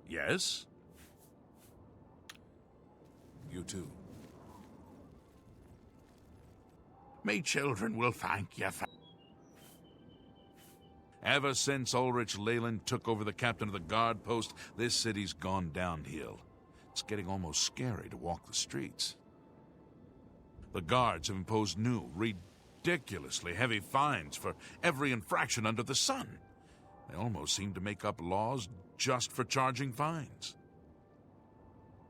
Yes? You too. Me children will thank you for... Ever since Ulrich Leyawiin took over the captain of the guard post, this city's gone downhill. It's getting almost scary to walk the streets. The guards have imposed new, ridiculously heavy fines for every infraction under the sun. They almost seem to make up laws just for charging fines.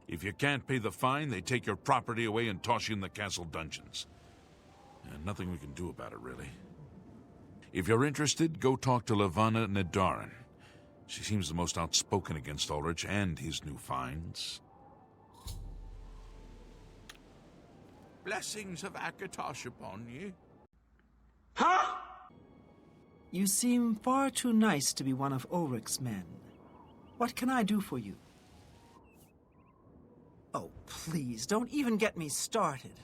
If you can't pay the fine, they take your property away and toss you in the castle dungeons. And nothing we can do about it, really. If you're interested, go talk to Leyawiin Nedarin. She seems the most outspoken against Ulrich and his new fines. Blessings of Akatosh upon you. Huh? You seem far too nice to be one of Ulrich's men. What can I do for you? Oh, please, don't even get me started.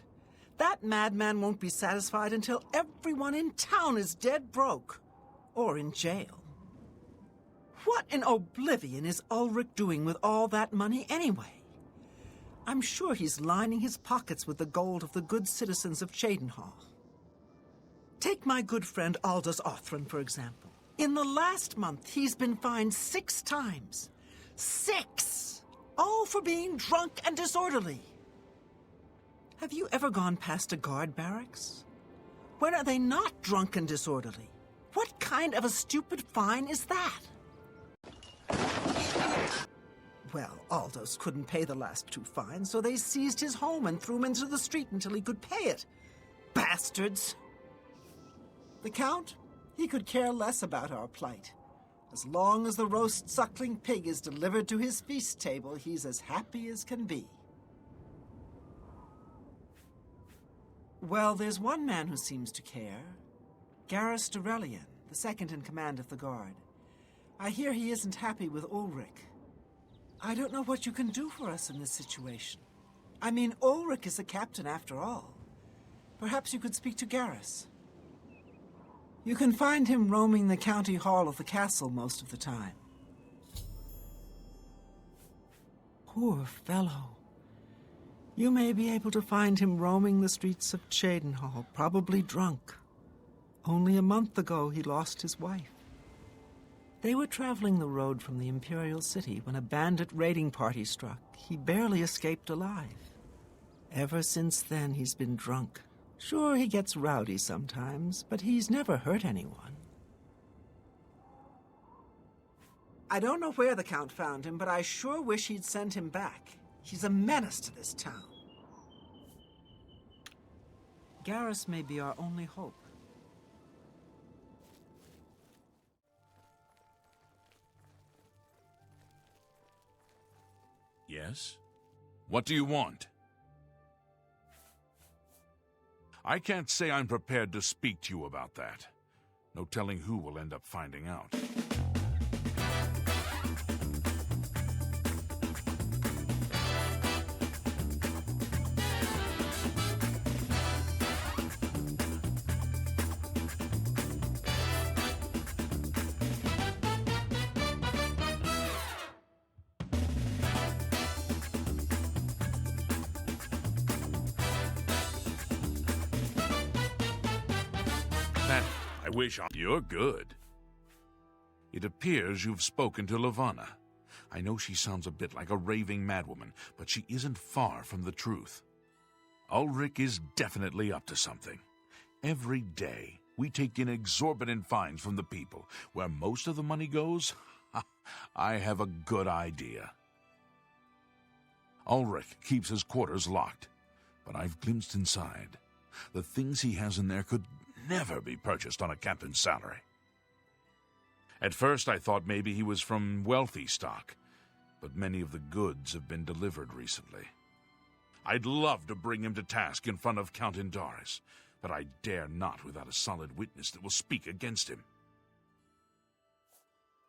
That madman won't be satisfied until everyone in town is dead broke. Or in jail. What in oblivion is Ulrich doing with all that money anyway? I'm sure he's lining his pockets with the gold of the good citizens of Cheydinhaal. Take my good friend Aldous, for example. In the last month, he's been fined 6 times. 6! All for being drunk and disorderly. Have you ever gone past a guard barracks? When are they not drunk and disorderly? What kind of a stupid fine is that? Well, Aldous couldn't pay the last 2 fines, so they seized his home and threw him into the street until he could pay it. Bastards! The Count? He could care less about our plight. As long as the roast suckling pig is delivered to his feast table, he's as happy as can be. Well, there's one man who seems to care. Garrus de Leyawiin, the second in command of the guard. I hear he isn't happy with Ulrich. I don't know what you can do for us in this situation. I mean, Ulrich is the captain after all. Perhaps you could speak to Garrus. You can find him roaming the county hall of the castle most of the time. Poor fellow. You may be able to find him roaming the streets of Cheydinhaal, probably drunk. Only a month ago he lost his wife. They were traveling the road from the Imperial City when a bandit raiding party struck. He barely escaped alive. Ever since then, he's been drunk. Sure, he gets rowdy sometimes, but he's never hurt anyone. I don't know where the Count found him, but I sure wish he'd send him back. He's a menace to this town. Garrus may be our only hope. Yes? What do you want? I can't say I'm prepared to speak to you about that. No telling who will end up finding out. You're good. It appears you've spoken to Leyawiin. I know she sounds a bit like a raving madwoman, but she isn't far from the truth. Ulrich is definitely up to something. Every day, we take in exorbitant fines from the people. Where most of the money goes, I have a good idea. Ulrich keeps his quarters locked, but I've glimpsed inside. The things he has in there could never be purchased on a captain's salary. At first I thought maybe he was from wealthy stock, but many of the goods have been delivered recently. I'd love to bring him to task in front of Count Indaris, but I dare not without a solid witness that will speak against him.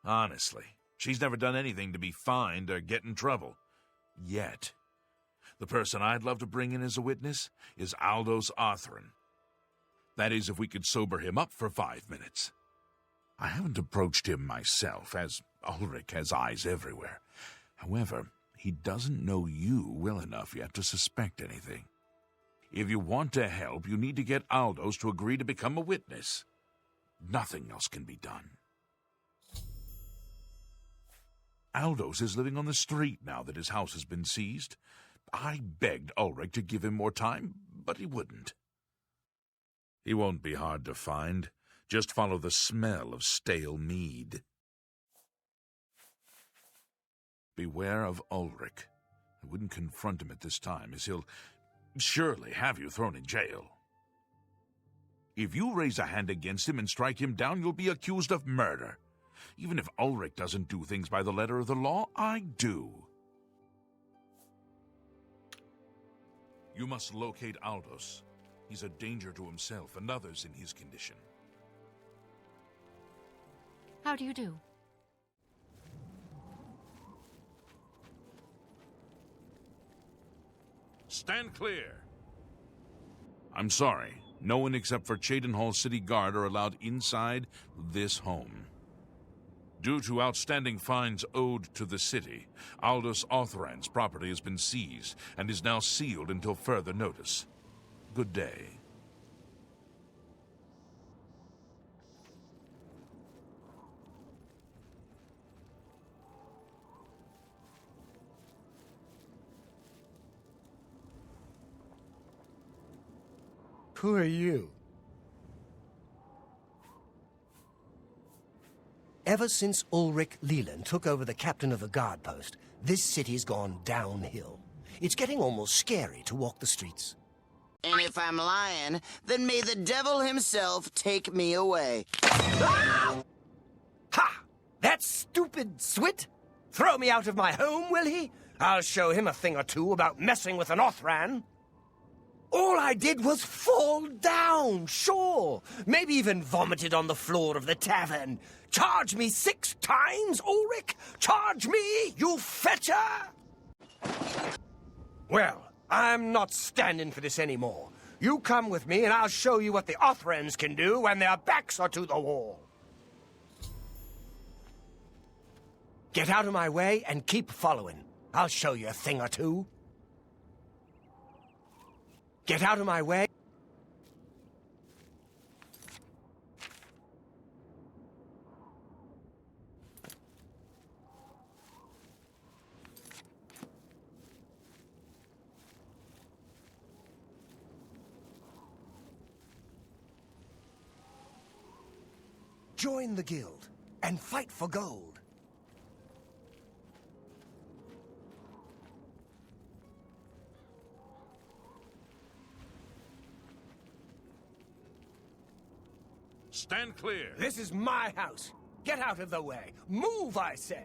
Honestly, she's never done anything to be fined or get in trouble. Yet. The person I'd love to bring in as a witness is Aldous. That is, if we could sober him up for 5 minutes. I haven't approached him myself, as Ulrich has eyes everywhere. However, he doesn't know you well enough yet to suspect anything. If you want to help, you need to get Aldous to agree to become a witness. Nothing else can be done. Aldous is living on the street now that his house has been seized. I begged Ulrich to give him more time, but he wouldn't. He won't be hard to find. Just follow the smell of stale mead. Beware of Ulrich. I wouldn't confront him at this time, as he'll surely have you thrown in jail. If you raise a hand against him and strike him down, you'll be accused of murder. Even if Ulrich doesn't do things by the letter of the law, I do. You must locate Aldous. He's a danger to himself and others in his condition. How do you do? Stand clear. I'm sorry. No one except for Cheydinhaal City Guard are allowed inside this home. Due to outstanding fines owed to the city, Aldous Othran's property has been seized and is now sealed until further notice. Good day. Who are you? Ever since Ulrich Leyawiin took over the captain of the guard post, this city's gone downhill. It's getting almost scary to walk the streets. And if I'm lying, then may the devil himself take me away. Ah! Ha! That stupid Swit? Throw me out of my home, will he? I'll show him a thing or two about messing with an Othran. All I did was fall down, sure. Maybe even vomited on the floor of the tavern. Charge me 6 times, Ulrich? Charge me, you fetcher! Well, I'm not standing for this anymore. You come with me and I'll show you what the Othrans can do when their backs are to the wall. Get out of my way and keep following. I'll show you a thing or two. Get out of my way. Join the guild and fight for gold. Stand clear. This is my house. Get out of the way. Move, I say.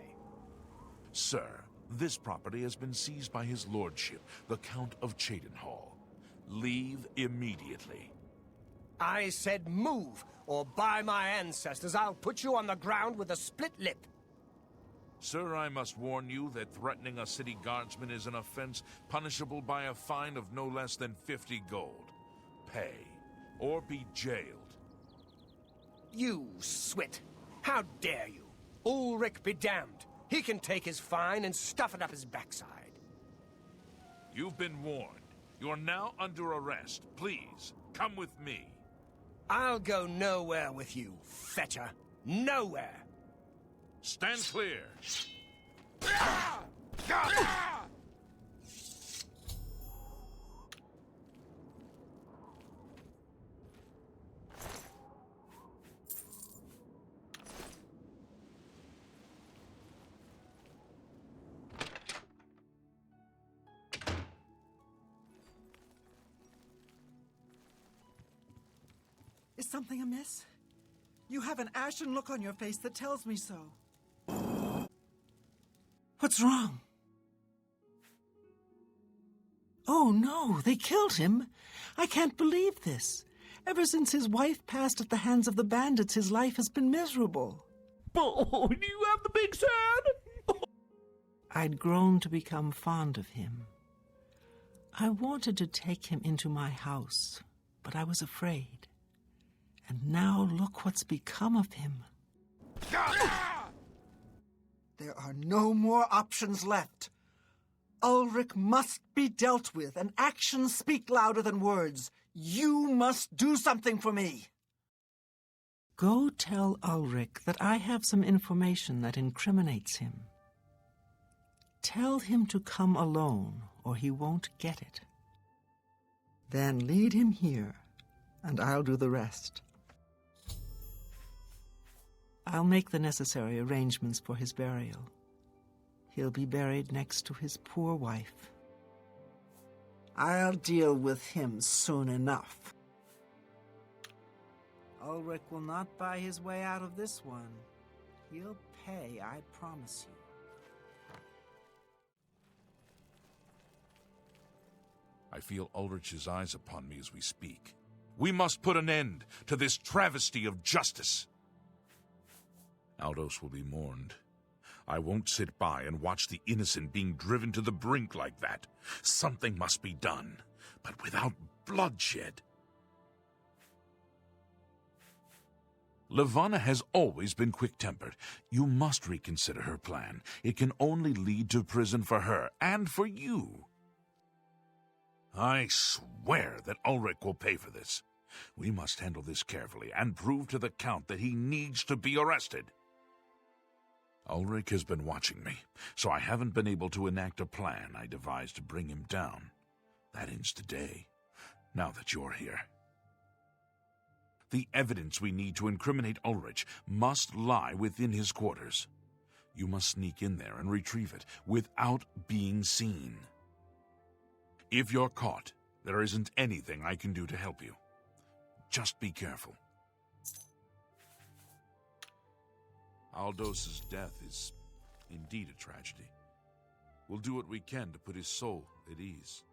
Sir, this property has been seized by his lordship, the Count of Cheydinhaal. Leave immediately. I said move, or by my ancestors, I'll put you on the ground with a split lip. Sir, I must warn you that threatening a city guardsman is an offense punishable by a fine of no less than 50 gold. Pay, or be jailed. You Swit! How dare you? Ulrich be damned. He can take his fine and stuff it up his backside. You've been warned. You are now under arrest. Please, come with me. I'll go nowhere with you, fetcher. Nowhere. Stand clear. Is something amiss? You have an ashen look on your face that tells me so. What's wrong? Oh, no, they killed him. I can't believe this. Ever since his wife passed at the hands of the bandits, his life has been miserable. Oh, do you have the big sad? I'd grown to become fond of him. I wanted to take him into my house, but I was afraid. And now look what's become of him. There There are no more options left. Ulrich must be dealt with, and actions speak louder than words. You must do something for me. Go tell Ulrich that I have some information that incriminates him. Tell him to come alone, or he won't get it. Then lead him here, and I'll do the rest. I'll make the necessary arrangements for his burial. He'll be buried next to his poor wife. I'll deal with him soon enough. Ulrich will not buy his way out of this one. He'll pay, I promise you. I feel Ulrich's eyes upon me as we speak. We must put an end to this travesty of justice. Aldous will be mourned. I won't sit by and watch the innocent being driven to the brink like that. Something must be done, but without bloodshed. Levana has always been quick-tempered. You must reconsider her plan. It can only lead to prison for her and for you. I swear that Ulrich will pay for this. We must handle this carefully and prove to the Count that he needs to be arrested. Ulrich has been watching me, so I haven't been able to enact a plan I devised to bring him down. That ends today, now that you're here. The evidence we need to incriminate Ulrich must lie within his quarters. You must sneak in there and retrieve it without being seen. If you're caught, there isn't anything I can do to help you. Just be careful. Aldous' death is indeed a tragedy. We'll do what we can to put his soul at ease.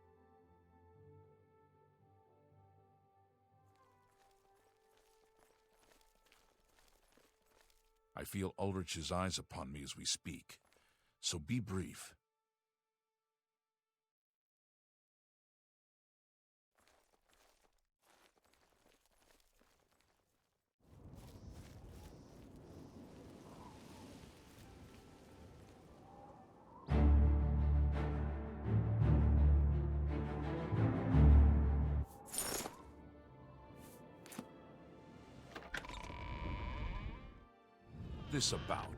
I feel Ulrich's eyes upon me as we speak, so be brief. This about?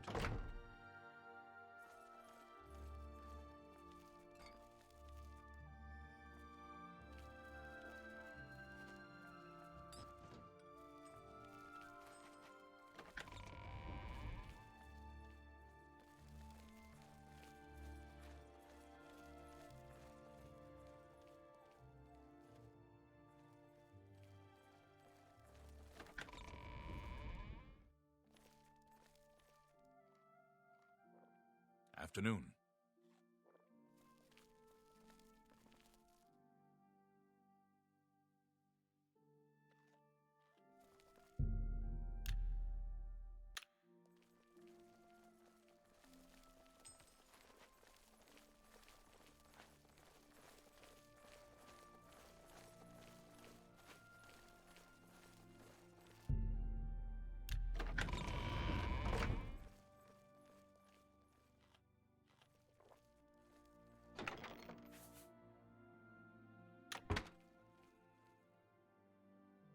Afternoon.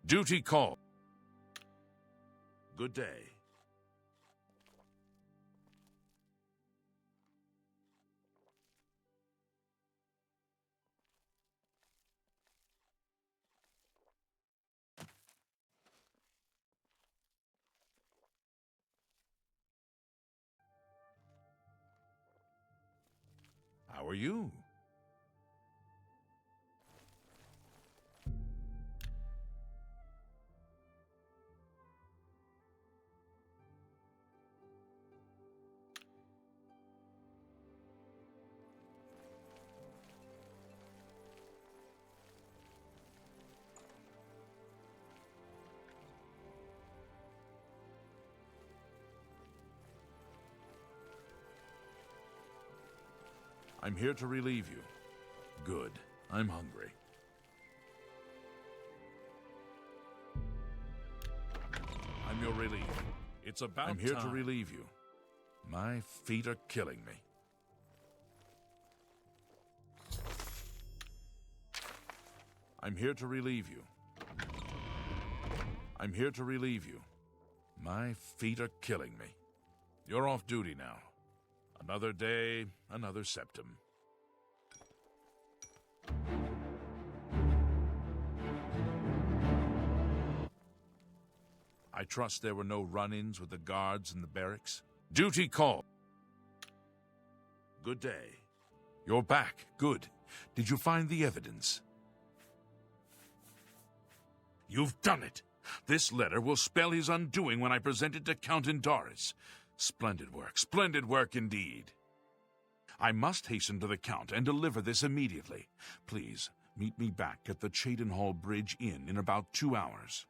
Duty call. Good day. How are you? I'm here to relieve you. Good. I'm hungry. I'm your relief. It's about I'm here to relieve you. My feet are killing me. I'm here to relieve you. I'm here to relieve you. My feet are killing me. You're off duty now. Another day, another septum. I trust there were no run-ins with the guards in the barracks? Duty call. Good day. You're back. Good. Did you find the evidence? You've done it. This letter will spell his undoing when I present it to Count Doris. Splendid work indeed. I must hasten to the Count and deliver this immediately. Please, meet me back at the Cheydinhaal Bridge Inn in about 2 hours.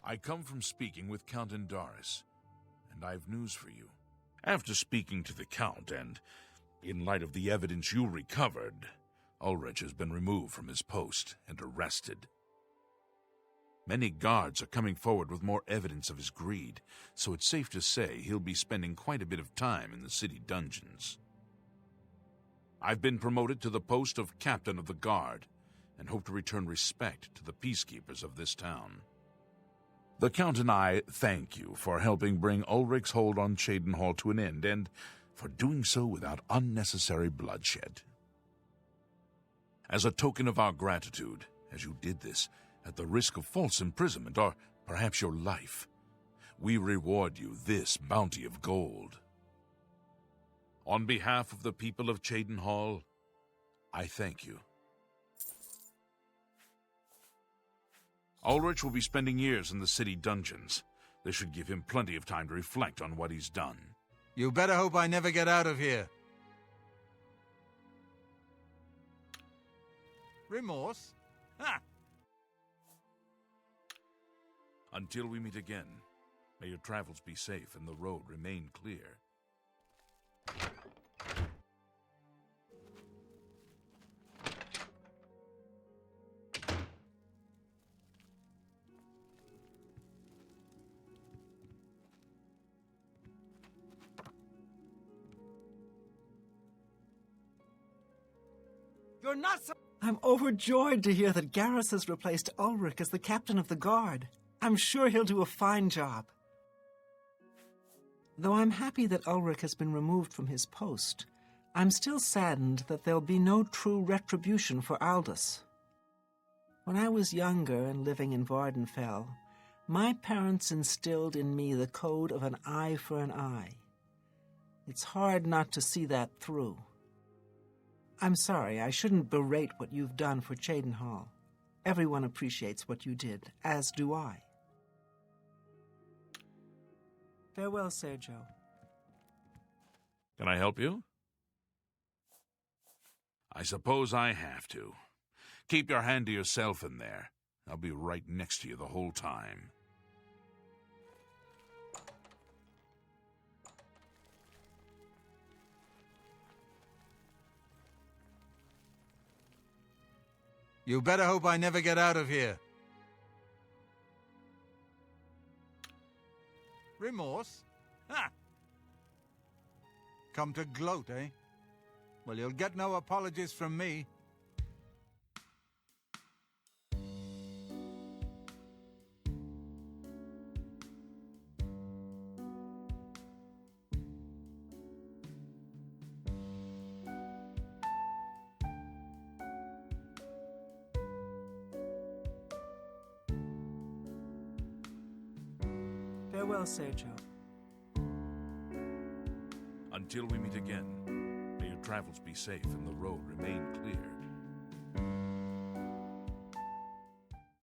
I come from speaking with Count Doris, and I've news for you. After speaking to the Count, and in light of the evidence you recovered, Ulrich has been removed from his post and arrested. Many guards are coming forward with more evidence of his greed, so it's safe to say he'll be spending quite a bit of time in the city dungeons. I've been promoted to the post of Captain of the Guard, and hope to return respect to the peacekeepers of this town. The Count and I thank you for helping bring Ulrich's hold on Cheydinhaal to an end, and for doing so without unnecessary bloodshed. As a token of our gratitude, as you did this at the risk of false imprisonment or perhaps your life, we reward you this bounty of gold. On behalf of the people of Cheydinhaal, I thank you. Ulrich will be spending years in the city dungeons. This should give him plenty of time to reflect on what he's done. You better hope I never get out of here. Remorse? Ha! Until we meet again, may your travels be safe and the road remain clear. You're not so... I'm overjoyed to hear that Garrus has replaced Ulrich as the captain of the guard. I'm sure he'll do a fine job. Though I'm happy that Ulrich has been removed from his post, I'm still saddened that there'll be no true retribution for Aldous. When I was younger and living in Vardenfell, my parents instilled in me the code of an eye for an eye. It's hard not to see that through. I'm sorry, I shouldn't berate what you've done for Cheydinhaal. Everyone appreciates what you did, as do I. Farewell, Sergio. Can I help you? I suppose I have to. Keep your hand to yourself in there. I'll be right next to you the whole time. You better hope I never get out of here. Remorse? Ha! Come to gloat, eh? Well, you'll get no apologies from me. Farewell, Sergio. Until we meet again, may your travels be safe and the road remain clear.